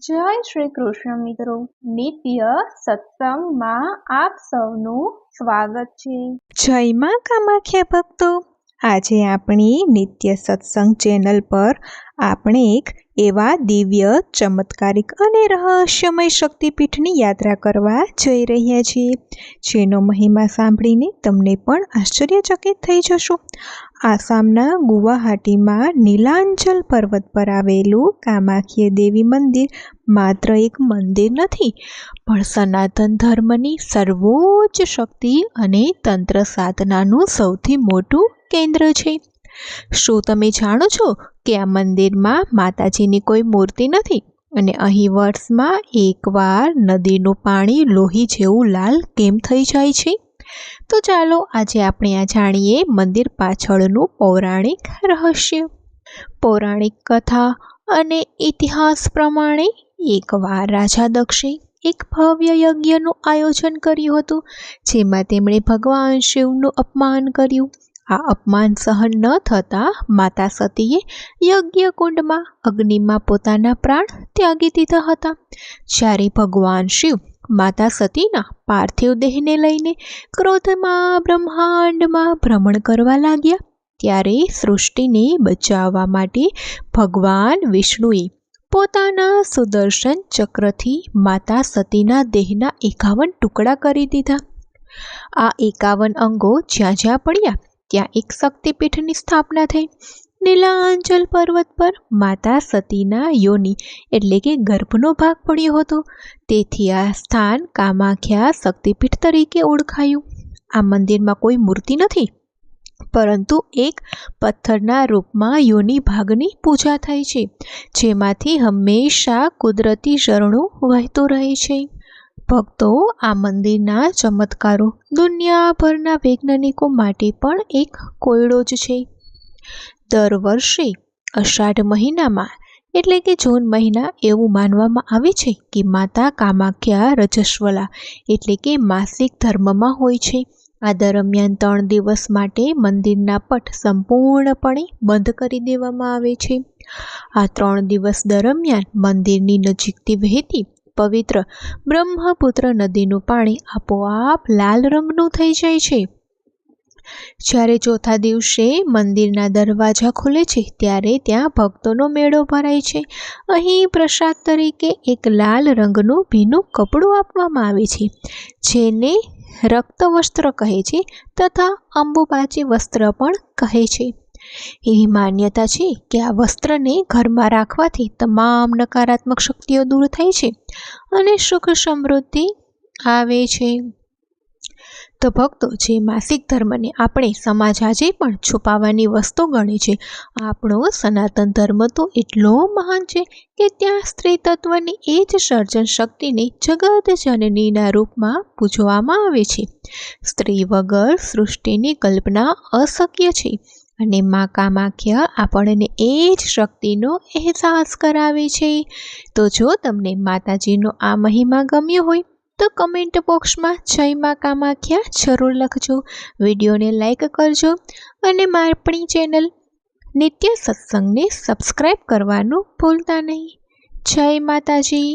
જય શ્રી કૃષ્ણ મિત્રો, નિત્ય સત્સંગમાં આપ સૌનું સ્વાગત છે। જય માં કામાખ્યા ભક્તો, આજે આપણી નિત્ય સત્સંગ ચેનલ પર આપણે એક એવા દિવ્ય, ચમત્કારિક અને રહસ્યમય શક્તિપીઠની યાત્રા કરવા જઈ રહ્યા છીએ, જેનો મહિમા સાંભળીને તમને પણ આશ્ચર્યચકિત થઈ જશો। આસામના ગુવાહાટીમાં નીલાંચલ પર્વત પર આવેલું કામાખ્યા દેવી મંદિર માત્ર એક મંદિર નથી, પણ સનાતન ધર્મની સર્વોચ્ચ શક્તિ અને તંત્ર સાધનાનું સૌથી મોટું કેન્દ્ર છે। શું તમે જાણો છો કે આ મંદિરમાં માતાજીની કોઈ મૂર્તિ નથી અને અહીં વર્ષમાં એકવાર નદીનું પાણી લોહી જેવું લાલ કેમ થઈ જાય છે? તો ચાલો આજે આપણે આ જાણીએ મંદિર પાછળનું પૌરાણિક રહસ્ય। પૌરાણિક કથા અને ઇતિહાસ પ્રમાણે એકવાર રાજા દક્ષે એક ભવ્ય યજ્ઞનું આયોજન કર્યું હતું, જેમાં તેમણે ભગવાન શિવનું અપમાન કર્યું। આ અપમાન સહન ન થતાં માતા સતીએ યજ્ઞકુંડમાં અગ્નિમાં પોતાના પ્રાણ ત્યાગી દીધા હતા। જ્યારે ભગવાન શિવ માતા સતીના પાર્થિવ દેહને લઈને ક્રોધમાં બ્રહ્માંડમાં ભ્રમણ કરવા લાગ્યા, ત્યારે સૃષ્ટિને બચાવવા માટે ભગવાન વિષ્ણુએ પોતાના સુદર્શન ચક્રથી માતા સતીના દેહના 51 ટુકડા કરી દીધા। આ 51 અંગો જ્યાં જ્યાં પડ્યા ત્યાં એક શક્તિપીઠની સ્થાપના થઈ। નીલાંચલ પર્વત પર માતા સતીના યોની એટલે કે ગર્ભનો ભાગ પડ્યો હતો, તેથી આ સ્થાન કામાખ્યા શક્તિપીઠ તરીકે ઓળખાયું। આ મંદિરમાં કોઈ મૂર્તિ નથી, પરંતુ એક પથ્થરના રૂપમાં યોની ભાગની પૂજા થાય છે, જેમાંથી હંમેશા કુદરતી ઝરણું વહેતું રહે છે। ભક્તો, આ મંદિરના ચમત્કારો દુનિયાભરના વૈજ્ઞાનિકો માટે પણ એક કોયડો જ છે। દર વર્ષે અષાઢ મહિનામાં એટલે કે જૂન મહિના એવું માનવામાં આવે છે કે માતા કામાખ્યા રજસ્વલા એટલે કે માસિક ધર્મમાં હોય છે। આ દરમિયાન 3 દિવસ માટે મંદિરના પટ સંપૂર્ણપણે બંધ કરી દેવામાં આવે છે। આ 3 દિવસ દરમિયાન મંદિરની નજીકથી વહેતી પવિત્ર બ્રહ્મપુત્ર નદીનું પાણી આપોઆપ લાલ રંગનું થઈ જાય છે। જ્યારે ચોથા દિવસે મંદિરના દરવાજા ખુલે છે, ત્યારે ત્યાં ભક્તોનો મેળો ભરાય છે। અહીં પ્રસાદ તરીકે એક લાલ રંગનું ભીનું કપડું આપવામાં આવે છે, જેને રક્ત વસ્ત્ર કહે છે તથા અંબુબાચી વસ્ત્ર પણ કહે છે। એવી માન્યતા છે કે આ વસ્ત્રને ઘરમાં રાખવાથી તમામ નકારાત્મક શક્તિઓ દૂર થાય છે અને સુખ સમૃદ્ધિ આવે છે। તો ભક્તો, જે માસિક ધર્મને આપણે સમાજ આજે પણ છુપાવવાની વસ્તુ ગણે છે, આપણો સનાતન ધર્મ તો એટલો મહાન છે કે ત્યાં સ્ત્રી તત્વની એ જ સર્જન શક્તિને જગત જનનીના રૂપમાં પૂજવામાં આવે છે। સ્ત્રી વગર સૃષ્ટિની કલ્પના અશક્ય છે અને મા કામાખ્યા આપણને એ જ શક્તિનો અહેસાસ કરાવે છે। તો જો તમને માતાજીનો આ મહિમા ગમ્યો હોય તો કમેન્ટ બોક્સમાં જય મા કામાખ્યા જરૂર લખજો, વિડીયોને લાઈક કરજો અને આપણી ચેનલ નિત્ય સત્સંગને સબસ્ક્રાઈબ કરવાનું ભૂલતા નહીં। જય માતાજી।